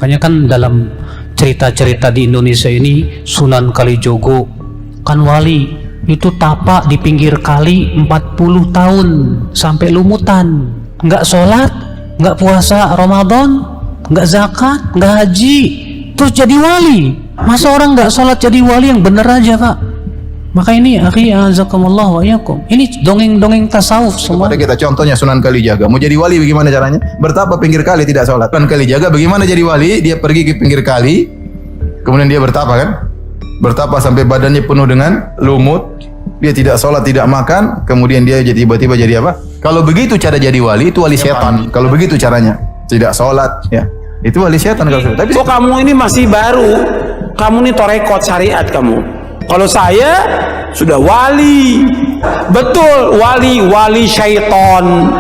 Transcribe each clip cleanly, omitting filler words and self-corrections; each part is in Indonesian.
Makanya kan dalam cerita-cerita di Indonesia ini, Sunan Kalijogo kan wali, itu tapak di pinggir kali 40 tahun sampai lumutan, nggak sholat, nggak puasa Ramadan, nggak zakat, nggak haji, terus jadi wali. Masa orang nggak sholat jadi wali? Yang bener aja, Pak. Maka ini akhi azakumullah wa iyyakum, ini dongeng-dongeng tasawuf semua. Ada kita contohnya Sunan Kalijaga, mau jadi wali bagaimana caranya? Bertapa pinggir kali tidak sholat. Sunan Kalijaga bagaimana jadi wali? Dia pergi ke pinggir kali, kemudian dia bertapa kan? Bertapa sampai badannya penuh dengan lumut. Dia tidak sholat, tidak makan, kemudian dia jadi tiba-tiba jadi apa? Kalau begitu cara jadi wali, itu wali setan. Kalau begitu caranya, tidak sholat, ya itu wali setan. Kalau tapi kok kamu ini masih baru, kamu ini torekot syariat kamu. Kalau saya sudah wali, betul, wali syaiton,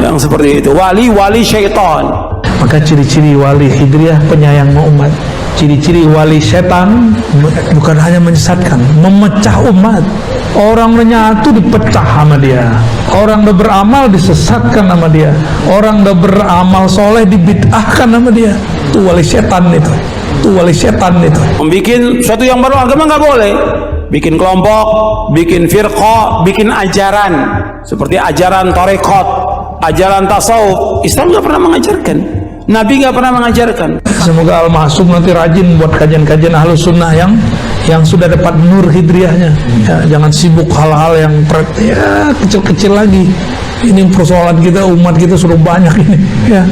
yang seperti itu, wali syaiton. Maka ciri-ciri wali hidriyah penyayang umat. Ciri-ciri wali setan bukan hanya menyesatkan, memecah umat. Orang menyatu dipecah sama dia. Orang udah beramal disesatkan sama dia. Orang udah beramal soleh dibid'ahkan sama dia. Itu wali setan itu. Itu wali setan itu. Membikin suatu yang baru agama nggak boleh. Bikin kelompok, bikin firqah, bikin ajaran seperti ajaran tarekat, ajaran tasawuf. Islam nggak pernah mengajarkan. Nabi nggak pernah mengajarkan. Semoga Al-Ma'sum nanti rajin buat kajian-kajian Ahlus Sunnah yang sudah dapat nur hidriyahnya. Ya, jangan sibuk hal-hal yang kecil-kecil lagi. Ini persoalan kita, umat kita sudah banyak ini. Ya,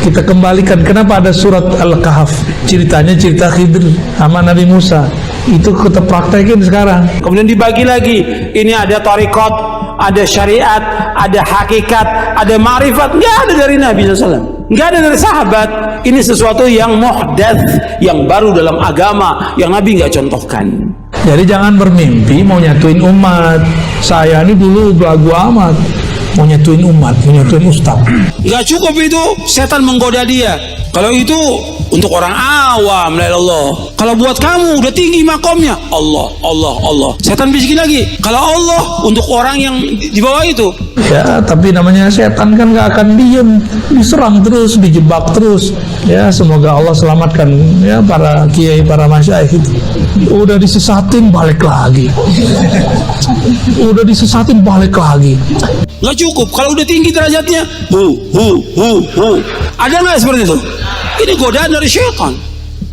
kita kembalikan. Kenapa ada surat Al-Kahf? Ceritanya cerita Khidir sama Nabi Musa. Itu kita praktekin sekarang. Kemudian dibagi lagi. Ini ada tarekat, ada syariat, ada hakikat, ada ma'rifat. Nggak ada dari Nabi SAW. Nggak ada dari sahabat. Ini sesuatu yang muhdats, yang baru dalam agama, yang Nabi nggak contohkan. Jadi jangan bermimpi mau nyatuin umat. Saya ini dulu belagu amat, mau nyatuin umat, mau nyatuin ustaz. Nggak cukup itu, setan menggoda dia. Kalau itu untuk orang awam, la ilaha illallah. Kalau buat kamu udah tinggi makomnya, Allah. Setan bisikin lagi. Kalau Allah untuk orang yang di bawah itu. Ya, tapi namanya setan kan gak akan diem, diserang terus, dijebak terus. Ya, semoga Allah selamatkan ya para kiai, para masyaikh itu. Udah disesatin balik lagi. Udah disesatin balik lagi. Nggak cukup. Kalau udah tinggi derajatnya, ada nggak seperti itu? Ini godaan dari syaitan.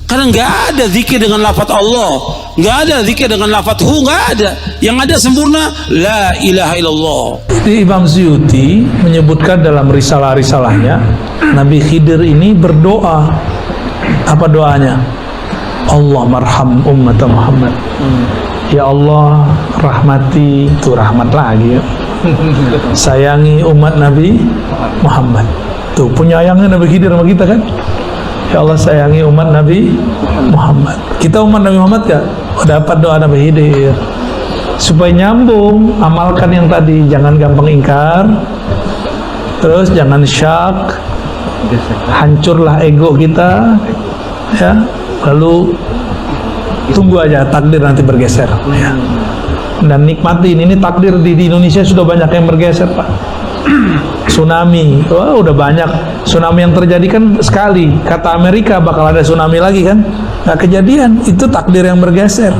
Karena nggak ada zikir dengan lafaz Allah, nggak ada zikir dengan lafaz nggak ada. Yang ada sempurna la ilaha illallah. Imam Suyuti menyebutkan dalam risalah-risalahnya, Nabi Khidir ini berdoa. Apa doanya? Allah marham ummat Muhammad. Ya Allah, rahmati, itu rahmat lagi ya. Sayangi umat Nabi Muhammad. Tuh penyayangnya Nabi Khidir sama kita kan? Ya Allah sayangi umat Nabi Muhammad. Kita umat Nabi Muhammad gak? Dapat doa Nabi Khidir. Supaya nyambung, amalkan yang tadi. Jangan gampang ingkar. Terus jangan syak. Hancurlah ego kita. Ya. Lalu tunggu aja takdir nanti bergeser. Ya. Dan nikmatin, ini takdir di Indonesia sudah banyak yang bergeser, Pak. Tsunami, wah udah banyak tsunami yang terjadi kan sekali. Kata Amerika bakal ada tsunami lagi kan, nggak kejadian. Itu takdir yang bergeser.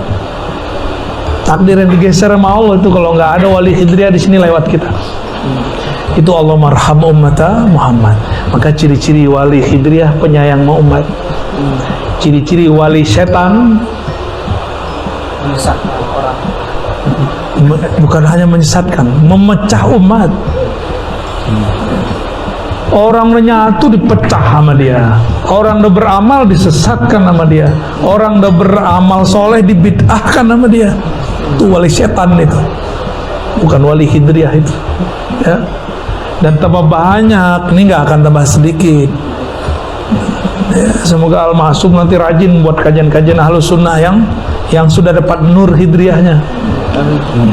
Takdir yang digeser sama Allah itu. Kalau nggak ada wali hidriyah di sini lewat kita. Itu Allah marham ummata Muhammad. Maka ciri-ciri wali hidriyah penyayang umat. Ciri-ciri wali setan menyesatkan orang. Bukan hanya menyesatkan, memecah umat. Orang menyatu dipecah sama dia. Orang udah beramal disesatkan sama dia. Orang udah beramal soleh dibid'ahkan sama dia. Itu wali setan itu, bukan wali hidriyah itu ya. Dan tambah banyak, ini nggak akan tambah sedikit ya. Semoga Al-Ma'sum nanti rajin buat kajian-kajian Ahlus Sunnah yang sudah dapat nur hidriyahnya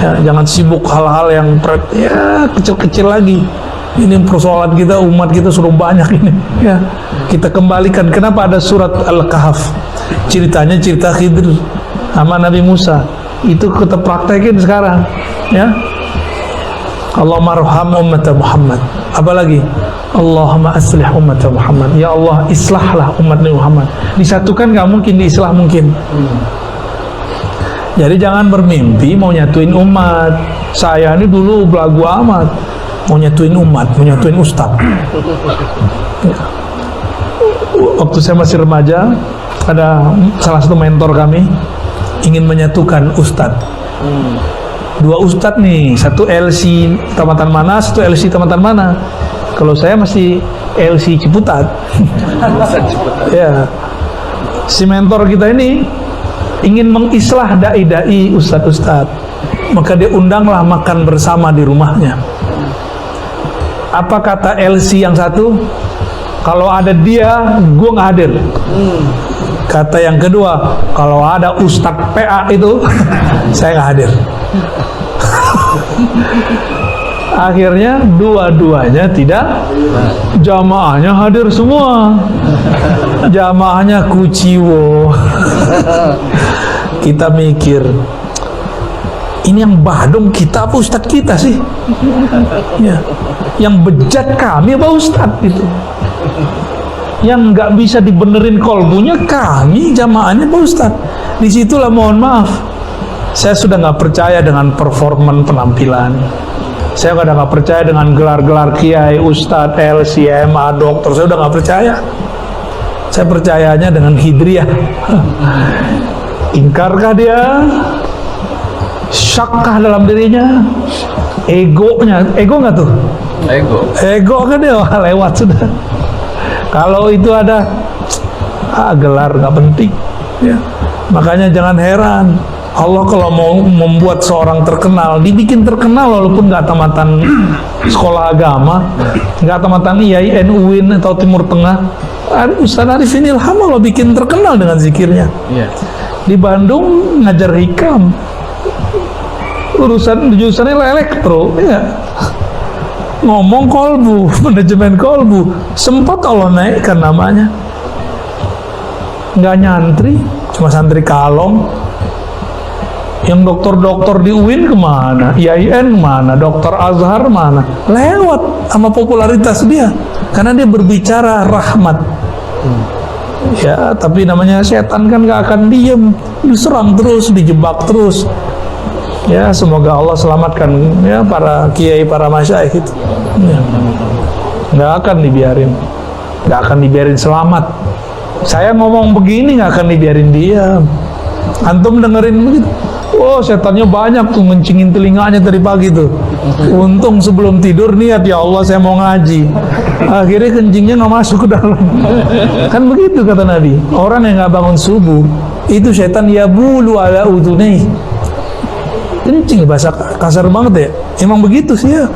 ya. Jangan sibuk hal-hal yang kecil-kecil lagi. Ini persoalan kita, umat kita sudah banyak ini ya. Kita kembalikan. Kenapa ada surat Al-Kahf? Ceritanya cerita Khidir sama Nabi Musa. Itu kita praktekin sekarang ya. Allah marham ummat Muhammad. Apa lagi? Allahumma aslih umat Muhammad. Ya Allah, islahlah umat Muhammad. Disatukan nggak mungkin, diislah mungkin. Jadi jangan bermimpi mau nyatuin umat. Saya ini dulu belagu amat, mau nyatuin umat, mau nyatuin ustaz. Ya. Waktu saya masih remaja, ada salah satu mentor kami ingin menyatukan ustaz. Dua ustaz nih, satu LC Tamatan mana, satu LC Tamatan mana. Kalau saya masih LC Ciputat. Ya. Si mentor kita ini ingin mengislah dai-dai, ustad-ustad, maka dia undanglah makan bersama di rumahnya. Apa kata LC yang satu? Kalau ada dia, gue nggak hadir. Kata yang kedua, kalau ada ustad PA itu, saya nggak hadir. Akhirnya dua-duanya tidak, jamaahnya hadir semua, jamaahnya kuciwo. Kita mikir, ini yang badung kita apa ustadz kita sih? Ya. Yang bejat kami apa ustadz itu? Yang nggak bisa dibenerin kolbunya kami, jamaahnya apa ustadz? Disitulah mohon maaf, saya sudah nggak percaya dengan performan penampilan. Saya udah nggak percaya dengan gelar-gelar kiai, ustadz, LCMA, dokter. Saya udah nggak percaya. Saya percayanya dengan hidriyah. Ingkarkah dia? Syakkah dalam dirinya? Egonya, ego nggak tuh? Ego kan dia lewat sudah. Kalau itu ada gelar nggak penting. Ya. Makanya jangan heran. Allah kalau mau membuat seorang terkenal, dibikin terkenal walaupun nggak tamatan sekolah agama, nggak tamatan IAIN, UIN atau Timur Tengah. Ustaz Arifin Ilham Allah bikin terkenal dengan zikirnya. Di Bandung ngajar hikam, jurusannya elektro, ya. Ngomong kolbu, manajemen kolbu, sempat Allah naikkan namanya. Nggak nyantri, cuma santri kalong. Yang dokter-dokter di UIN kemana? IAIN kemana? Dokter Azhar mana? Lewat sama popularitas dia, karena dia berbicara rahmat. Ya, tapi namanya setan kan gak akan diem, diserang terus, dijebak terus. Ya, semoga Allah selamatkan ya para kiai, para masyaikh itu. Ya. Gak akan dibiarin, gak akan dibiarin selamat. Saya ngomong begini gak akan dibiarin diam. Antum dengerin begitu. Oh, setannya banyak tuh ngencingin telinganya tadi pagi tuh. Untung sebelum tidur niat, ya Allah saya mau ngaji. Akhirnya kencingnya nggak masuk ke dalam. Kan begitu kata Nabi. Orang yang nggak bangun subuh itu setan ya bulu ala udunai. Kencing, bahasa kasar banget ya. Emang begitu sih ya.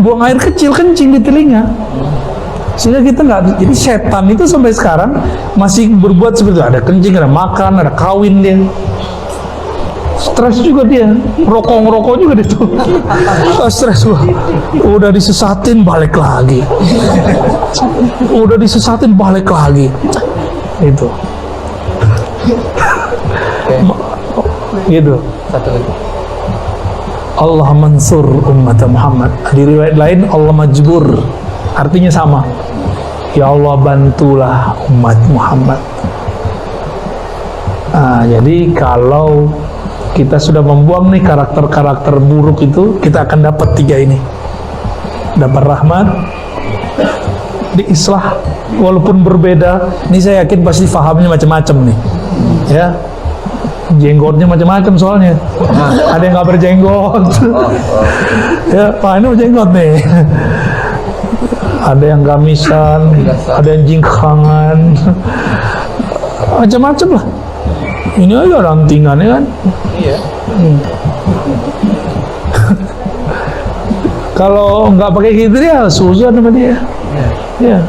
Buang air kecil kencing di telinga. Sehingga kita nggak. Jadi setan itu sampai sekarang masih berbuat seperti itu. Ada kencing, ada makan, ada kawin dia. Stres juga dia, rokok juga dia tuh. Stres gua. Udah disesatin balik lagi. Udah disesatin balik lagi. Itu. Gitu. Satu lagi. Allah mansur umat Muhammad. Di riwayat lain Allah majbur. Artinya sama. Ya Allah bantulah umat Muhammad. Nah, jadi kalau kita sudah membuang nih karakter-karakter buruk itu, kita akan dapat tiga ini. Dapat rahmat, diislah, walaupun berbeda. Ini saya yakin pasti fahamnya macam-macam nih. Ya, jenggotnya macam-macam soalnya. Ada yang nggak berjenggot. Ya, Pak ini berjenggot nih. Ada yang gamisan, ada yang jingkangan, macam-macam lah. Ini aja rantingannya kan. Iya. Kalau nggak pakai hidriyah, suzon sama dia. Ya.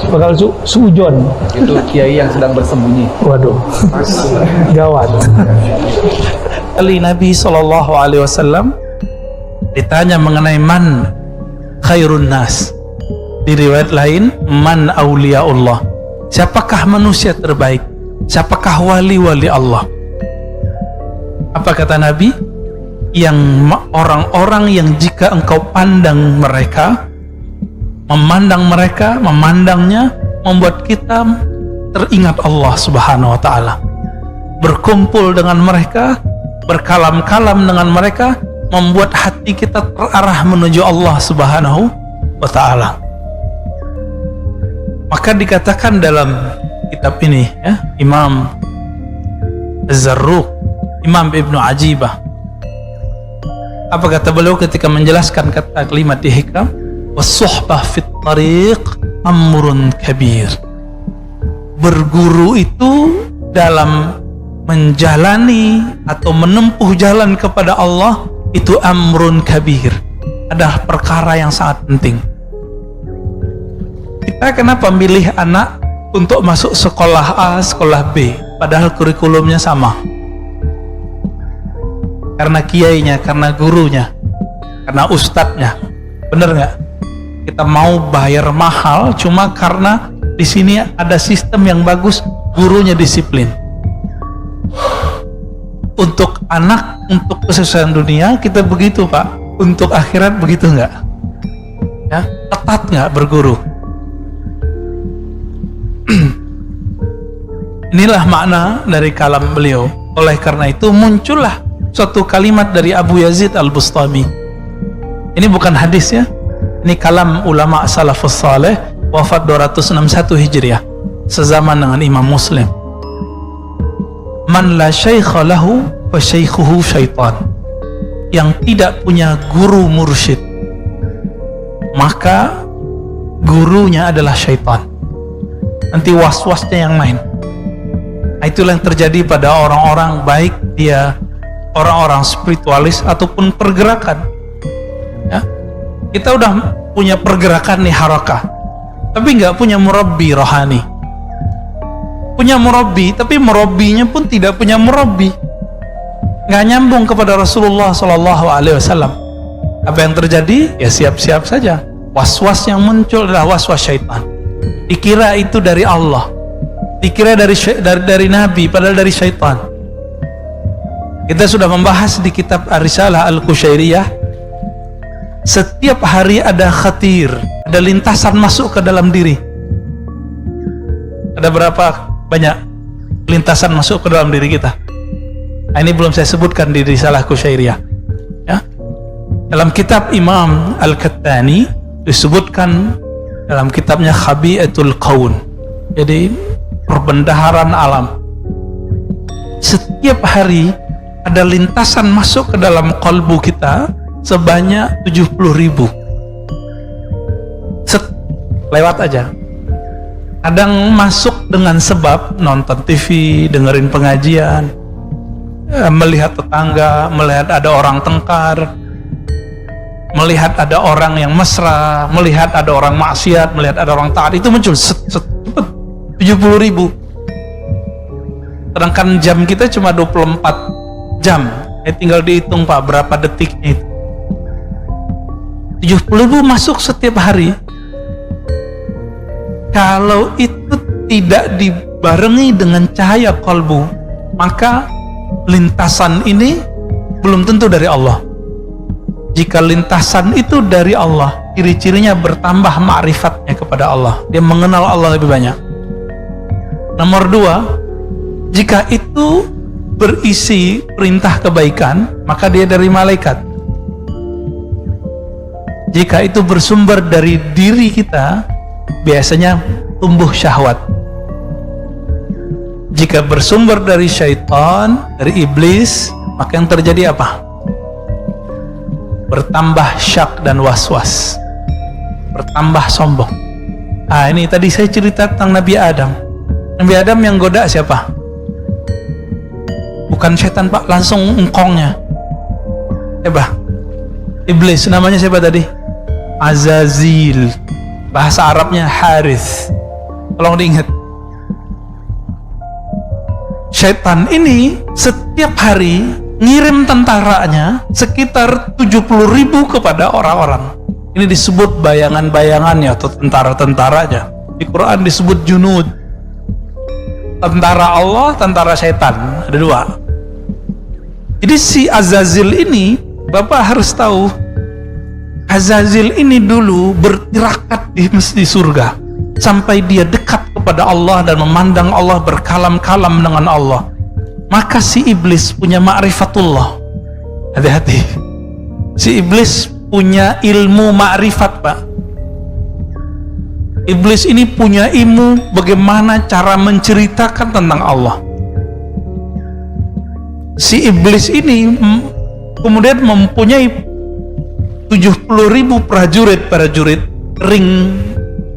Bakal sujon. Itu kiai yang sedang bersembunyi. Waduh. Gawat. Kali Nabi SAW ditanya mengenai man khairun nas. Di riwayat lain, man auliyaullah. Siapakah manusia terbaik? Siapakah wali-wali Allah? Apa kata Nabi? Yang orang-orang yang jika engkau pandang mereka, memandang mereka, memandangnya membuat kita teringat Allah Subhanahu wa taala. Berkumpul dengan mereka, berkalam-kalam dengan mereka, membuat hati kita terarah menuju Allah Subhanahu wa taala. Maka dikatakan dalam kitab ini ya, Imam Az-Zarruq, Imam Ibnu Ajibah, apa kata beliau ketika menjelaskan kata kalimat di hikam, was-suhbah fit tariq amrun kabir. Berguru itu dalam menjalani atau menempuh jalan kepada Allah itu amrun kabir, adalah perkara yang sangat penting. Kita kenapa milih anak untuk masuk sekolah A, sekolah B, padahal kurikulumnya sama? Karena kiainya, karena gurunya, karena ustadznya. Bener nggak? Kita mau bayar mahal cuma karena di sini ada sistem yang bagus, gurunya disiplin. Untuk anak, untuk kesuksesan dunia kita begitu Pak. Untuk akhirat begitu nggak? Ya, ketat nggak berguru? Inilah makna dari kalam beliau. Oleh karena itu muncullah suatu kalimat dari Abu Yazid Al-Bustami. Ini bukan hadis ya, ini kalam ulama salafus saleh, wafat 261 Hijriah, sezaman dengan Imam Muslim. Man la syaikha lahu fa syaikhuhu syaitan. Yang tidak punya guru mursyid, maka gurunya adalah syaitan. Nanti was-wasnya yang main. Itulah yang terjadi pada orang-orang, baik dia orang-orang spiritualis ataupun pergerakan ya. Kita udah punya pergerakan nih, harakah, tapi nggak punya murabbi rohani. Punya murabbi, tapi murabbinya pun tidak punya murabbi, nggak nyambung kepada Rasulullah SAW. Apa yang terjadi? Ya siap-siap saja. Was-was yang muncul adalah was-was syaitan. Dikira itu dari Allah, dikira dari Nabi, padahal dari syaitan. Kita sudah membahas di kitab Ar-Risalah Al-Qushairiyah, setiap hari ada khatir, ada lintasan masuk ke dalam diri. Ada berapa banyak lintasan masuk ke dalam diri kita? Nah, ini belum saya sebutkan di Risalah Qushairiyah ya. Dalam kitab Imam Al-Kattani disebutkan dalam kitabnya Khabi'atul Qaun, jadi perbendaharaan alam. Setiap hari ada lintasan masuk ke dalam kalbu kita sebanyak 70.000. Lewat aja. Kadang masuk dengan sebab nonton TV, dengerin pengajian, melihat tetangga, melihat ada orang tengkar, melihat ada orang yang mesra, melihat ada orang maksiat, melihat ada orang taat, itu muncul cepet 70.000. Sedangkan jam kita cuma 24 jam. Tinggal dihitung Pak berapa detiknya itu. 70.000 masuk setiap hari. Kalau itu tidak dibarengi dengan cahaya kalbu, maka lintasan ini belum tentu dari Allah. Jika lintasan itu dari Allah, ciri-cirinya bertambah ma'rifatnya kepada Allah, dia mengenal Allah lebih banyak. Nomor 2, jika itu berisi perintah kebaikan, maka dia dari malaikat. Jika itu bersumber dari diri kita, biasanya tumbuh syahwat. Jika bersumber dari syaitan, dari iblis, maka yang terjadi apa? Bertambah syak dan was-was, bertambah sombong. Ini tadi saya cerita tentang Nabi Adam. Nabi Adam yang goda siapa? Bukan setan Pak, langsung engkongnya. Siapa? Iblis. Namanya siapa tadi? Azazil. Bahasa Arabnya Harith. Tolong diingat. Setan ini setiap hari ngirim tentaranya sekitar 70.000 kepada orang-orang. Ini disebut bayangan-bayangannya atau tentara-tentaranya. Di Quran disebut junud. Tentara Allah, tentara setan. Ada dua. Jadi si Azazil ini, Bapak harus tahu, Azazil ini dulu bertirakat di surga sampai dia dekat kepada Allah dan memandang Allah, berkalam-kalam dengan Allah. Maka si iblis punya ma'rifatullah. Hati-hati. Si iblis punya ilmu ma'rifat, Pak. Iblis ini punya ilmu bagaimana cara menceritakan tentang Allah. Si iblis ini kemudian mempunyai 70.000 prajurit ring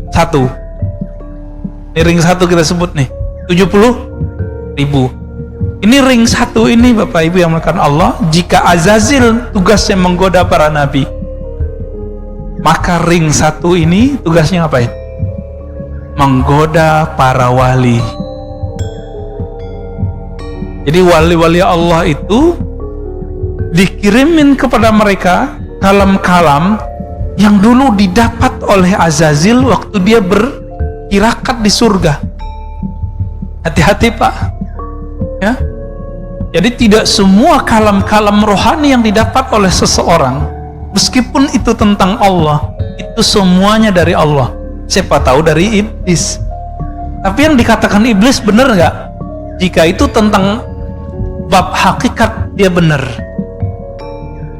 1. Ini ring 1 kita sebut nih, 70.000. Ini ring 1 ini Bapak Ibu yang melakukan Allah. Jika Azazil tugasnya menggoda para nabi, maka ring 1 ini tugasnya ngapain? Menggoda para wali. Jadi wali-wali Allah itu dikirimin kepada mereka kalam-kalam yang dulu didapat oleh Azazil waktu dia bertirakat di surga. Hati-hati Pak, ya. Jadi tidak semua kalam-kalam rohani yang didapat oleh seseorang, meskipun itu tentang Allah, itu semuanya dari Allah. Siapa tahu dari iblis. Tapi yang dikatakan iblis benar nggak? Jika itu tentang bab hakikat, dia benar.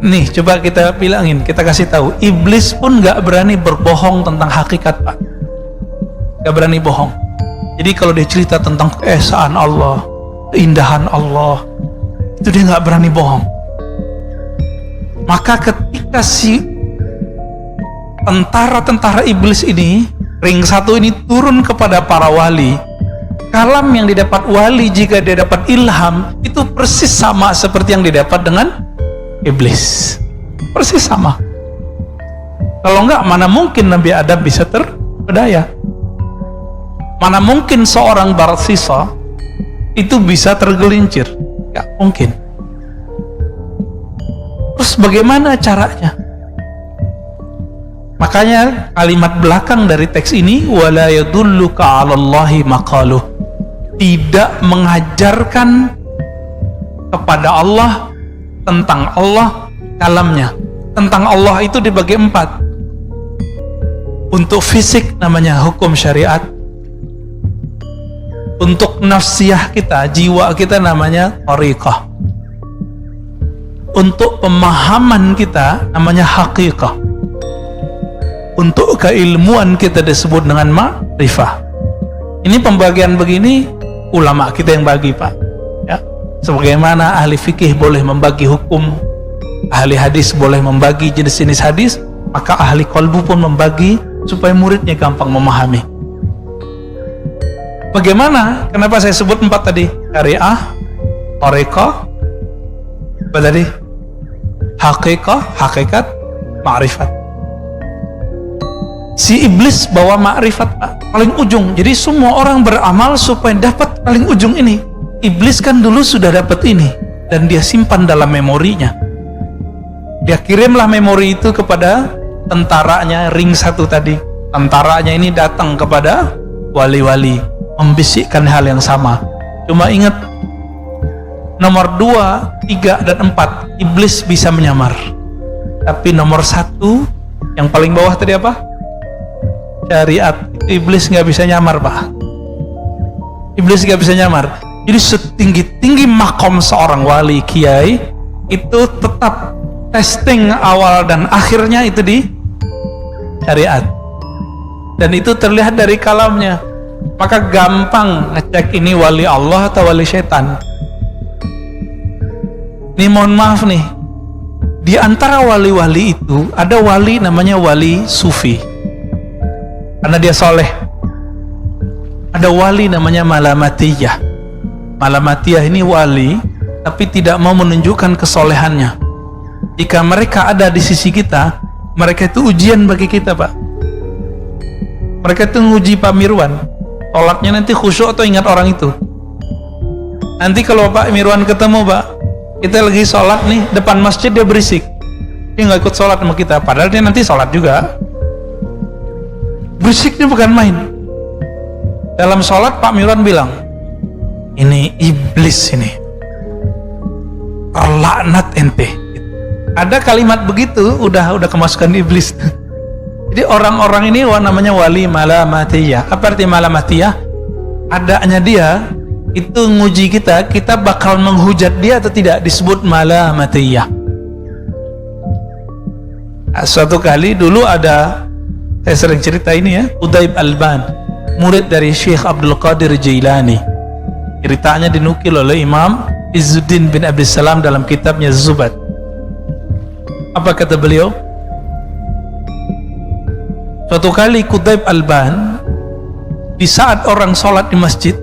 Nih, coba kita bilangin, kita kasih tahu, iblis pun nggak berani berbohong tentang hakikat, Pak. Nggak berani bohong. Jadi kalau dia cerita tentang keesaan Allah, keindahan Allah, itu dia nggak berani bohong. Maka ketika si tentara-tentara iblis ini, ring 1 ini turun kepada para wali, kalam yang didapat wali jika dia dapat ilham, itu persis sama seperti yang didapat dengan iblis, persis sama. Kalau enggak, mana mungkin Nabi Adam bisa terpedaya? Mana mungkin seorang Barsisa itu bisa tergelincir? Enggak mungkin. Terus bagaimana caranya? Makanya kalimat belakang dari teks ini, wala yadulluka 'alallahi maqaluh, tidak mengajarkan kepada Allah tentang Allah kalamnya. Tentang Allah itu dibagi 4. Untuk fisik namanya hukum syariat. Untuk nafsiyah kita, jiwa kita namanya thariqah. Untuk pemahaman kita namanya haqiqah. Untuk keilmuan kita disebut dengan ma'rifah. Ini pembagian begini ulama kita yang bagi, Pak. Ya. Sebagaimana ahli fikih boleh membagi hukum, ahli hadis boleh membagi jenis-jenis hadis, maka ahli qalbu pun membagi supaya muridnya gampang memahami. Bagaimana? Kenapa saya sebut 4 tadi? Syariah, thariqah, apa tadi? Haqiqah, hakikat, ma'rifat. Si iblis bawa ma'rifat, Pak, paling ujung. Jadi semua orang beramal supaya dapat paling ujung ini. Iblis kan dulu sudah dapat ini dan dia simpan dalam memorinya. Dia kirimlah memori itu kepada tentaranya ring 1 tadi. Tentaranya ini datang kepada wali-wali membisikkan hal yang sama. Cuma ingat, nomor 2, 3, dan 4 iblis bisa menyamar. Tapi nomor 1 yang paling bawah tadi apa? Syariat. Iblis nggak bisa nyamar, Pak. Iblis nggak bisa nyamar. Jadi setinggi-tinggi makom seorang wali kiai itu tetap testing awal dan akhirnya itu di syariat. Dan itu terlihat dari kalamnya. Maka gampang ngecek ini wali Allah atau wali setan. Ini mohon maaf nih, di antara wali-wali itu ada wali namanya wali sufi karena dia soleh. Ada wali namanya malamatiyah. Malamatiyah ini wali tapi tidak mau menunjukkan kesolehannya. Jika mereka ada di sisi kita, mereka itu ujian bagi kita, Pak. Mereka itu nguji Pak Mirwan, sholatnya nanti khusyuk atau ingat orang itu. Nanti kalau Pak Mirwan ketemu, Pak, kita lagi sholat nih depan masjid, dia berisik, dia nggak ikut sholat sama kita, padahal dia nanti sholat juga. Berisiknya bukan main. Dalam sholat Pak Mirwan bilang, ini iblis ini, terlaknat ente. Ada kalimat begitu udah kemasukan iblis. Jadi orang-orang ini namanya wali malamatiyah. Apa arti malamatiyah? Adanya dia itu nguji kita bakal menghujat dia atau tidak, disebut malamatiyah. Suatu kali dulu ada, saya sering cerita ini ya, Qutaib Alban, murid dari Syekh Abdul Qadir Jailani. Ceritanya dinukil oleh Imam Izzuddin bin Abdussalam dalam kitabnya Zubat. Apa kata beliau? Suatu kali Qutaib Alban, di saat orang sholat di masjid,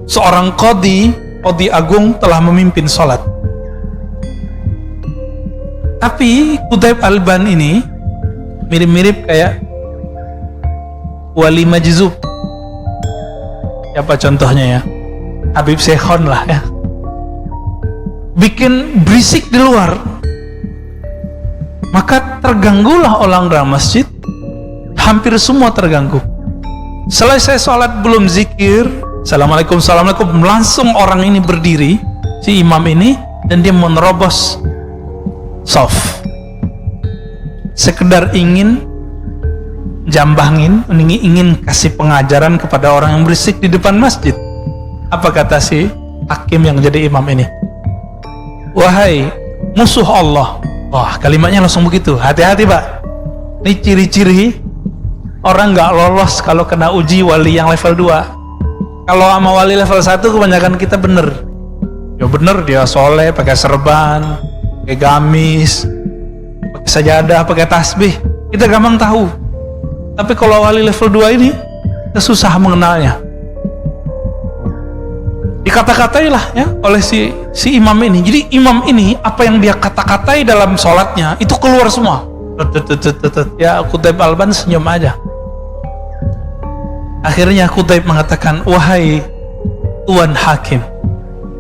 seorang qadi agung telah memimpin sholat. Tapi Qutaib Alban ini mirip-mirip kayak wali majzub. Siapa contohnya ya? Habib Syekhon lah ya. Bikin berisik di luar. Maka terganggulah orang dalam masjid. Hampir semua terganggu. Selesai sholat belum zikir, Assalamualaikum, Assalamualaikum, langsung orang ini berdiri, si imam ini, dan dia menerobos soft, sekedar ingin jambangin, ingin kasih pengajaran kepada orang yang berisik di depan masjid. Apa kata si hakim yang jadi imam ini? Wahai musuh Allah. Wah, kalimatnya langsung begitu. Hati-hati Pak, ini ciri-ciri orang nggak lolos kalau kena uji wali yang level 2. Kalau sama wali level 1 kebanyakan kita bener. Ya bener, dia soleh, pakai serban, pakai gamis, pakai sajadah, pakai tasbih, kita gampang tahu. Tapi kalau wali level 2 ini, kita susah mengenalnya. Dikata-katai lah ya oleh si imam ini. Jadi imam ini, apa yang dia kata-katai dalam sholatnya, itu keluar semua. Ya Qutaib Alban senyum aja. Akhirnya Qutaib mengatakan, wahai Tuan Hakim,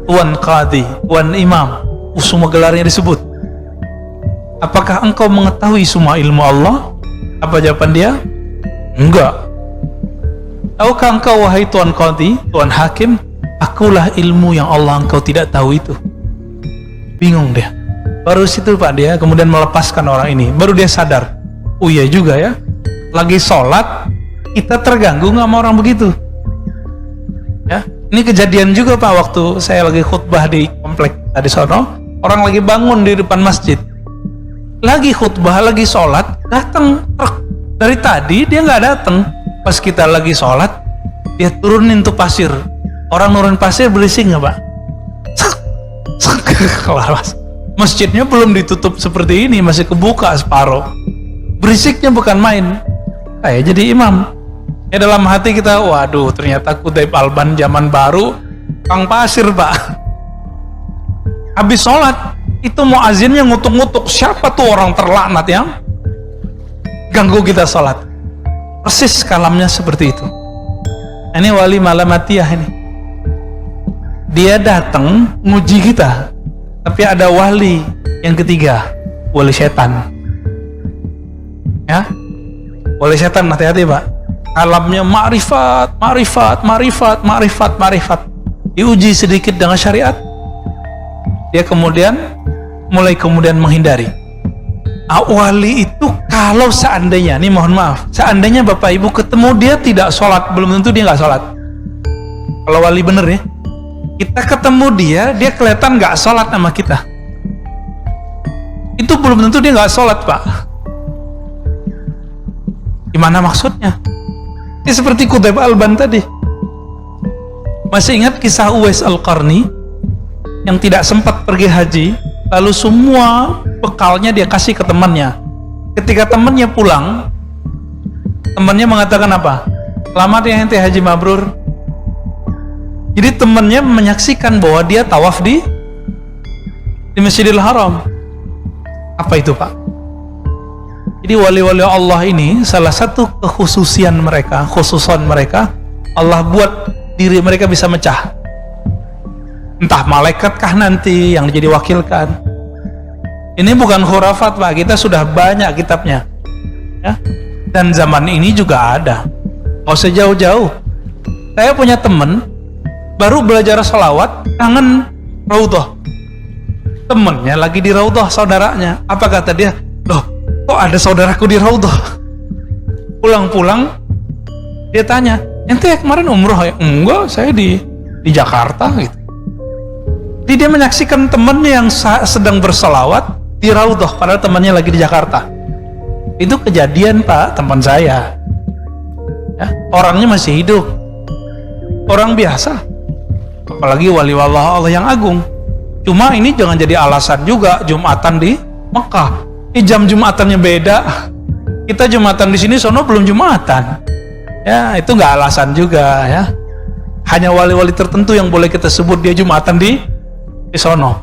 Tuan Qadi, Tuan Imam, semua gelarnya disebut. Apakah engkau mengetahui semua ilmu Allah? Apa jawaban dia? Enggak. Tahukah engkau wahai Tuan Qadi, Tuan Hakim, akulah ilmu yang Allah engkau tidak tahu itu. Bingung dia. Baru situ Pak dia kemudian melepaskan orang ini. Baru dia sadar, oh iya juga ya, lagi sholat kita terganggu nggak sama orang begitu ya. Ini kejadian juga Pak waktu saya lagi khutbah di komplek tadi sono, orang lagi bangun di depan masjid, lagi khutbah, lagi sholat, datang truk dari tadi, dia nggak datang. Pas kita lagi sholat, dia turunin tuh pasir. Orang nurunin pasir berisik nggak Pak? Kelas masjidnya belum ditutup seperti ini, masih kebuka separuh. Berisiknya bukan main. Kayak jadi imam. Ya dalam hati kita, waduh ternyata Qutaib Alban zaman baru kang pasir Pak. Habis sholat itu muazzinnya ngutuk-ngutuk, siapa tuh orang terlaknat yang ganggu kita sholat. Persis kalamnya seperti itu. Ini wali malamatiyah ini. Dia datang nguji kita. Tapi ada wali yang ketiga, wali setan. Ya, wali setan, hati-hati Pak. Alamnya ma'rifat. Diuji sedikit dengan syariat, dia mulai menghindari. Wali itu kalau seandainya, nih mohon maaf, seandainya Bapak Ibu ketemu dia tidak sholat, belum tentu dia nggak sholat. Kalau wali bener ya, kita ketemu dia kelihatan nggak sholat sama kita, itu belum tentu dia nggak sholat Pak. Gimana maksudnya? Ini seperti Qutaib Alban tadi. Masih ingat kisah Uwais Al-Qarni yang tidak sempat pergi haji, lalu semua bekalnya dia kasih ke temannya. Ketika temannya pulang, temannya mengatakan apa? Selamat ya ente haji mabrur. Jadi temannya menyaksikan bahwa dia tawaf di Masjidil Haram. Apa itu Pak? Jadi wali-wali Allah ini salah satu khususan mereka, Allah buat diri mereka bisa mecah. Entah malaikatkah nanti yang jadi wakilkan. Ini bukan khurafat Pak, kita sudah banyak kitabnya ya. Dan zaman ini juga ada. Nggak usah jauh-jauh. Saya punya teman baru belajar sholawat, kangen Raudhah. temennya lagi di raudhah saudaranya. Apa kata dia? Loh, kok ada saudaraku di raudhah? Pulang-pulang dia tanya, ente kemarin umroh ya? Enggak, saya di Jakarta gitu. Jadi dia menyaksikan temannya yang sedang berselawat di raudhah padahal temannya lagi di Jakarta. Itu kejadian Pak, teman saya. Ya, orangnya masih hidup, orang biasa, apalagi wali Allah yang agung. Cuma ini jangan jadi alasan juga Jumatan di Mekah. Ini jam Jumatannya beda. Kita Jumatan di sini, sono belum Jumatan. Ya, itu nggak alasan juga ya. Hanya wali-wali tertentu yang boleh kita sebut dia Jumatan di sono.